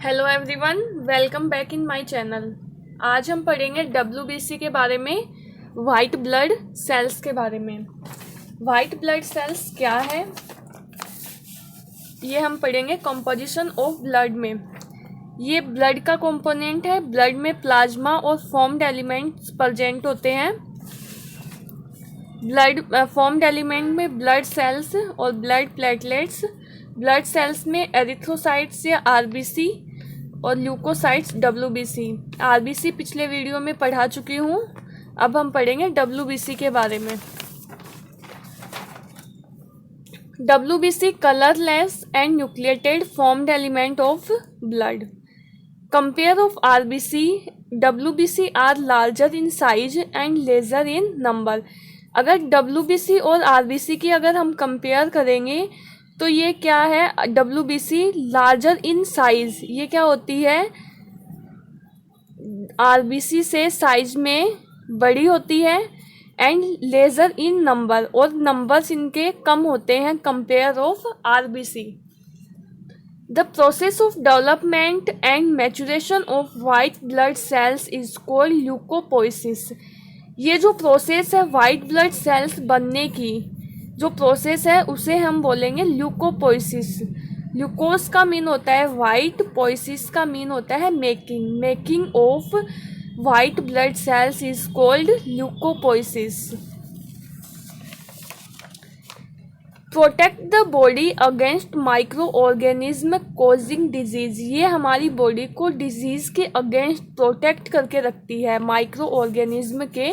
Hello everyone, welcome back in my channel. आज हम पढ़ेंगे डब्ल्यूबीसी के बारे में, वाइट ब्लड सेल्स के बारे में। वाइट ब्लड सेल्स क्या है ये हम पढ़ेंगे कंपोजिशन ऑफ ब्लड में। ये ब्लड का कंपोनेंट है। ब्लड में प्लाज्मा और फॉर्म्ड एलिमेंट्स प्रेजेंट होते हैं। ब्लड फॉर्म्ड एलिमेंट में ब्लड सेल्स और ब्लड प्लेटलेट्स। ब्लड सेल्स में एरिथ्रोसाइट्स या आरबीसी और ल्यूकोसाइट्स डब्ल्यूबीसी। आरबीसी पिछले वीडियो में पढ़ा चुकी हूँ। अब हम पढ़ेंगे डब्ल्यूबीसी के बारे में। WBC colourless and nucleated formed element of blood. Compare of RBC, WBC are larger in size and laser in number. अगर डब्ल्यूबीसी और आरबीसी की अगर हम कंपेयर करेंगे तो ये क्या है, डब्ल्यूबीसी लार्जर इन साइज, ये क्या होती है, आरबीसी से साइज में बड़ी होती है। एंड लेजर इन नंबर, और नंबर्स इनके कम होते हैं compare of RBC. The process of development and maturation of white blood cells is called leukopoiesis. ये जो प्रोसेस है वाइट ब्लड सेल्स बनने की, जो प्रोसेस है उसे हम बोलेंगे ल्यूकोपोइसिस। ल्यूकोस का मीन होता है वाइट, पोइसिस का मीन होता है making. Making of white blood cells is called leukopoiesis. Protect the body against micro organism causing disease. ये हमारी बॉडी को डिजीज के अगेंस्ट प्रोटेक्ट करके रखती है। माइक्रो ऑर्गेनिज्म के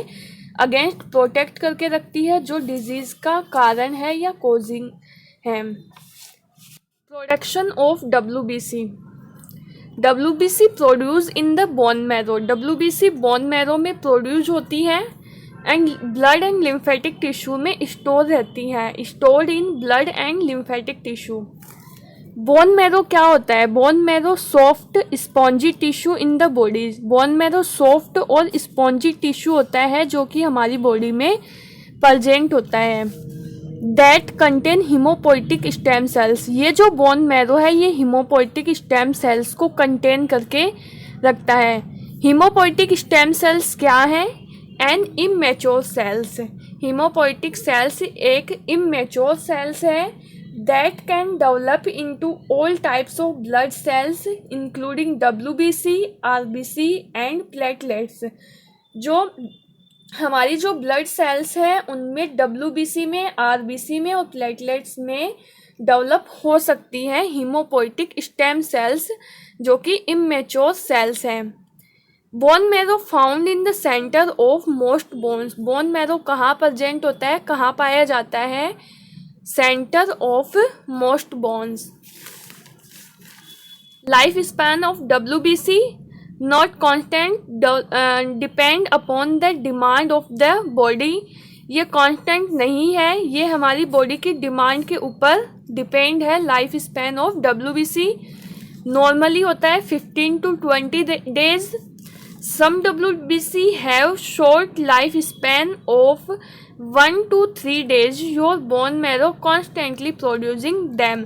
अगेंस्ट प्रोटेक्ट करके रखती है जो डिजीज का कारण है या कॉजिंग है। Production of WBC. WBC produce in the bone marrow. WBC bone marrow में प्रोड्यूस होती है and blood and lymphatic tissue में स्टोर रहती हैं। Stored in blood and lymphatic tissue. Bone marrow क्या होता है? Bone marrow soft spongy tissue in the body. Bone marrow soft और स्पॉन्जी टिश्यू होता है जो कि हमारी बॉडी में प्रेजेंट होता है। That contain haemopoietic stem cells. ये जो बोन मैरो है ये हीमोपोइटिक स्टेम सेल्स को कंटेन करके रखता है। हीमोपोइटिक स्टेम सेल्स क्या है? An immature cells. Haemopoietic cells एक इमेच्योर सेल्स है that can develop into all types of blood cells including WBC, RBC and platelets। जो हमारी जो ब्लड सेल्स हैं उनमें WBC में, RBC में और प्लेटलेट्स में डेवलप हो सकती हैं हीमोपोइटिक स्टेम सेल्स जो कि इमेच्योर सेल्स हैं। Bone marrow found in the centre of most bones. Bone marrow कहाँ प्रेजेंट होता है, कहाँ पाया जाता है? Centre of most bones. Life span of WBC not constant, depend upon the demand of the body. ये constant नहीं है, ये हमारी बॉडी की डिमांड के ऊपर डिपेंड है। Life span of WBC normally होता है 15 to 20 days. Some WBC have short life span of 1 to 3 days. Your bone marrow constantly producing them.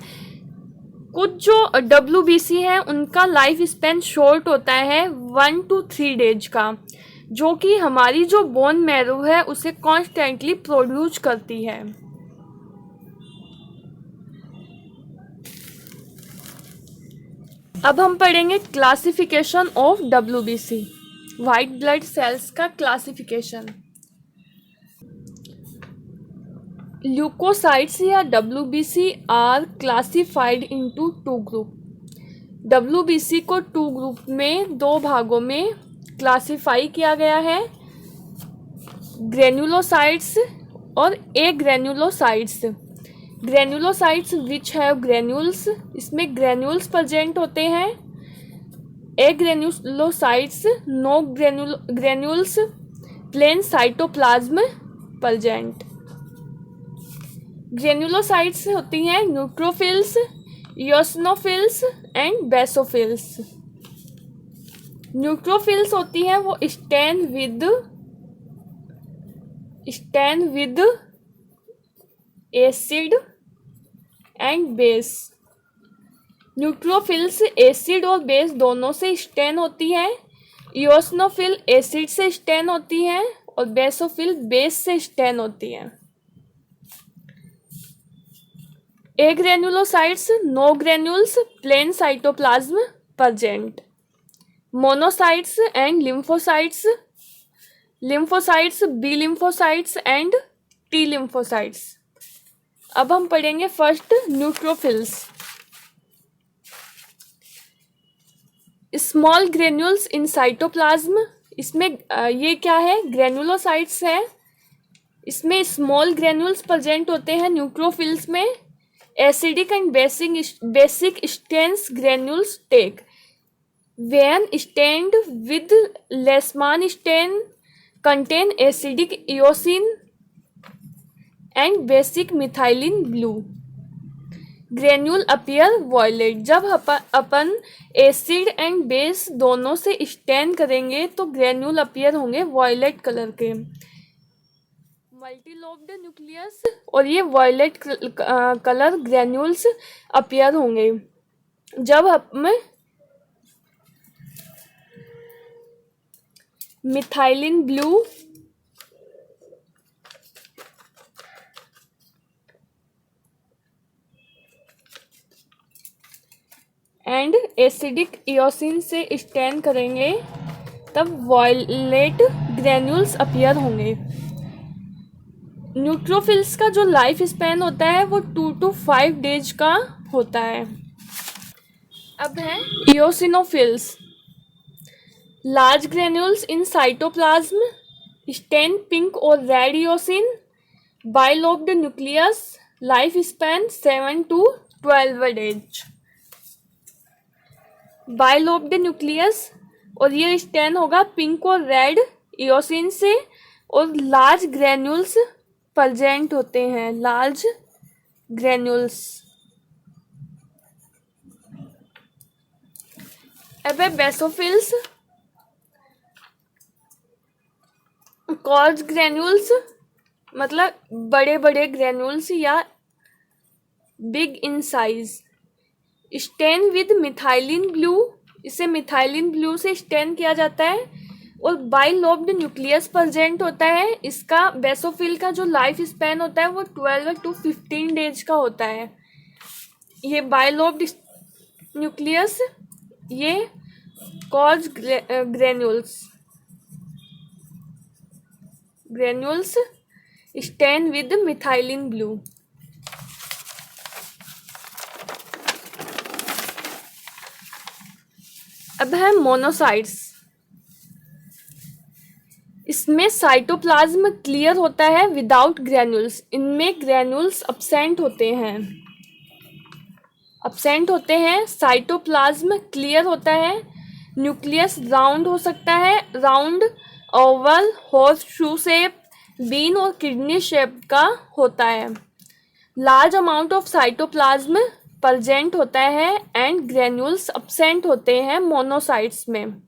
कुछ जो WBC है उनका लाइफ स्पैन शॉर्ट होता है 1 to 3 डेज का, जो कि हमारी जो बोन मैरो है उसे कॉन्स्टेंटली प्रोड्यूस करती है। अब हम पढ़ेंगे classification of WBC, white blood cells का क्लासिफिकेशन। ल्यूकोसाइट्स या WBC are classified into 2 group. WBC को 2 ग्रुप में, 2 भागों में क्लासिफाई किया गया है, ग्रेन्युलोसाइट्स और agranulocytes. Granulocytes which have granules, इसमें ग्रेन्यूल्स प्रेजेंट होते हैं। Agranulocytes no granules, plain cytoplasm present. Granulocytes होती हैं neutrophils, eosinophils and basophils. Neutrophils होती हैं वो stand with acid and base. Neutrophils acid और बेस दोनों से स्टेन होती है। इओसिनोफिल एसिड से स्टेन होती है और बेसोफिल बेस से स्टेन होती है। Agranulocytes no granules plain cytoplasm present. Monocytes and lymphocytes, lymphocytes B lymphocytes and T lymphocytes. अब हम पढ़ेंगे first neutrophils. Small granules in cytoplasm, इसमें ये क्या है, ग्रेन्युलोसाइट्स है, इसमें स्मॉल ग्रेन्यूल्स प्रेजेंट होते हैं न्यूट्रोफिल्स में। Acidic and basic stains granules take when stained with Leishman stain contain acidic eosin and basic methylene blue. Granule appear violet, जब अपन एसिड एंड बेस दोनों से स्टेन करेंगे तो ग्रेन्यूल अपीयर होंगे वॉयलेट कलर के। मल्टीलोब्ड न्यूक्लियस और ये वॉयलेट कलर ग्रेन्यूल्स अपीयर होंगे जब हम methylene blue and acidic eosin से स्टेन करेंगे तब वॉयलेट ग्रेन्यूल्स अपीयर होंगे। न्यूट्रोफिल्स का जो लाइफ स्पैन होता है वो 2 to 5 डेज का होता है। अब है eosinophils, large granules in cytoplasm, stain pink और red eosin, bilobed nucleus, life span 7 to 12 days. Bilobed nucleus और ये स्टेन होगा पिंक और रेड इओसिन से और लार्ज ग्रेन्यूल्स प्रेजेंट होते हैं, लार्ज ग्रेन्यूल्स। अब है बेसोफिल्स, कॉर्ज ग्रेन्यूल्स मतलब बड़े बड़े ग्रेन्यूल्स या big in size, stain with methylene blue, इसे मिथाइलिन ब्लू से स्टेन किया जाता है और बाइलोब्ड न्यूक्लियस प्रेजेंट होता है। इसका बेसोफिल का जो लाइफ स्पैन होता है वो 12 to 15 डेज का होता है। ये बाइलोब्ड न्यूक्लियस, ये coarse granules stain with methylene blue. अब है मोनोसाइट्स, इसमें साइटोप्लाज्म क्लियर होता है विदाउट ग्रेन्यूल्स, इनमें ग्रेन्यूल्स अब्सेंट होते हैं। साइटोप्लाज्म क्लियर होता है, न्यूक्लियस राउंड हो सकता है, round, oval, horse shoe shape, bean और किडनी शेप का होता है। Large amount of cytoplasm present होता है एंड ग्रेन्यूल्स अब्सेंट होते हैं मोनोसाइट्स में।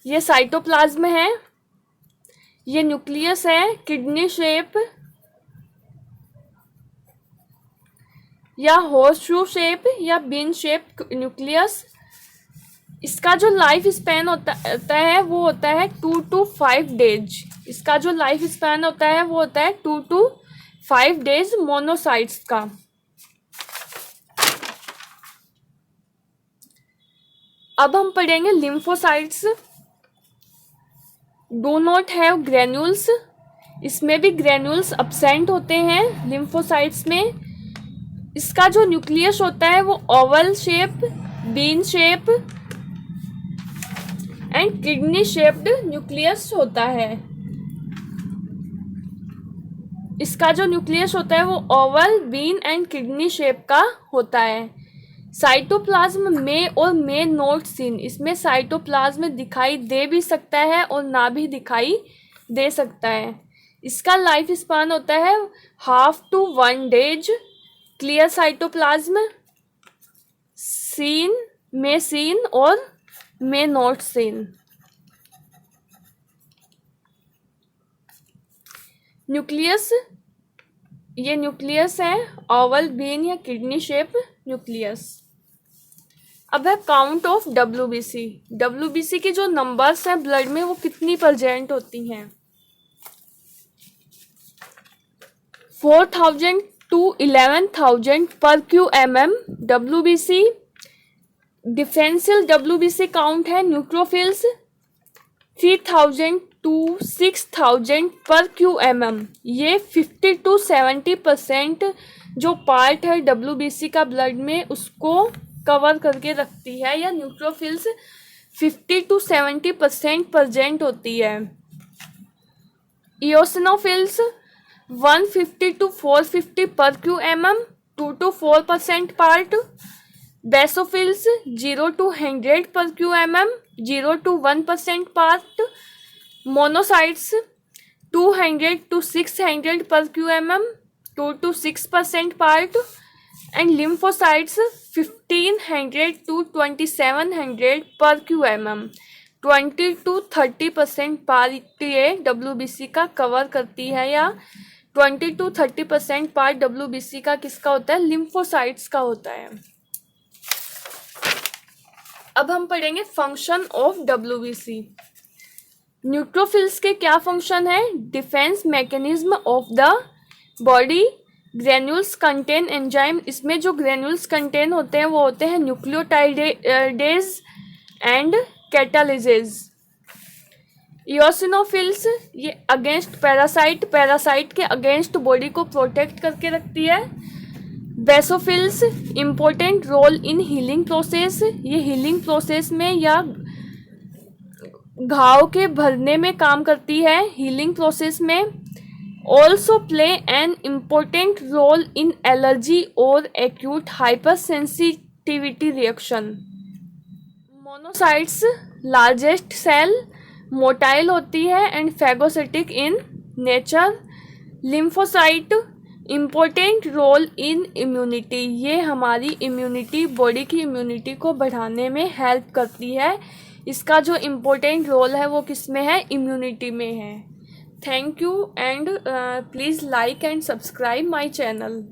ये साइटोप्लाज्म है, ये न्यूक्लियस है, किडनी शेप या हॉर्स शू शेप या बीन शेप न्यूक्लियस। इसका जो लाइफ स्पैन होता है वो होता है 2 to 5 डेज। इसका जो लाइफ स्पैन होता है वो होता है 2 to 5 डेज मोनोसाइट्स का। अब हम पढ़ेंगे lymphocytes, do not have granules, इसमें भी ग्रेन्यूल्स अब्सेंट होते हैं लिम्फोसाइट्स में। इसका जो न्यूक्लियस होता है वो oval shape, bean shape and kidney shaped nucleus होता है। इसका जो न्यूक्लियस होता है वो oval, bean and kidney shape का होता है। साइटोप्लाज्म में और मे नॉट सीन, इसमें साइटोप्लाज्म दिखाई दे भी सकता है और ना भी दिखाई दे सकता है। इसका लाइफ स्पान होता है 1/2 to 1 days. Clear cytoplasm, seen, may seen और मे नॉट सीन। न्यूक्लियस ये न्यूक्लियस है, ओवल, बीन या किडनी शेप न्यूक्लियस। अब है काउंट ऑफ डब्ल्यूबीसी। डब्ल्यूबीसी की जो नंबर्स हैं ब्लड में वो कितनी प्रेजेंट होती हैं? 4000 to 11,000 per QMM WBC। डिफेंसियल WBC count है न्यूट्रोफिल्स 3000 to 6000 पर QMM। ये 50 to 70% जो पार्ट है WBC का ब्लड में उसको कवर करके रखती है, या न्यूट्रोफिल्स 50 to 70% प्रेजेंट होती है। इओसिनोफिल्स 150 to 450 पर QMM 2 to 4% part. Basophils 0 to 100 पर QMM 0 to 1% part. Monocytes 200 to 600 पर QMM 2 to 6% part. And lymphocytes 1500 to 2700 पर QMM 20 to 30% पार्ट ये WBC का कवर करती है, या 20 to 30% पार्ट WBC का किसका होता है? लिम्फोसाइट्स का होता है। अब हम पढ़ेंगे फंक्शन ऑफ WBC। न्यूट्रोफिल्स के क्या फंक्शन है? Defence mechanism of the body. Granules contain enzyme. इसमें जो ग्रेन्यूल्स कंटेन होते हैं वो होते हैं न्यूक्लियोटाइडेज एंड कैटालिसेज। इओसिनोफिल्स ये अगेंस्ट पैरासाइट, पैरासाइट के अगेंस्ट बॉडी को प्रोटेक्ट करके रखती है। Basophils important role in healing process. ये हीलिंग प्रोसेस में या घाव के भरने में काम करती है हीलिंग प्रोसेस में। Also play an important role in allergy और acute hypersensitivity reaction. Monocytes largest cell, motile होती है and phagocytic in nature. Lymphocyte important role in immunity. ये हमारी इम्यूनिटी, बॉडी की इम्यूनिटी को बढ़ाने में हेल्प करती है। इसका जो इम्पोर्टेंट रोल है वो किस में है? इम्यूनिटी में है। Thank you and please like and subscribe my channel.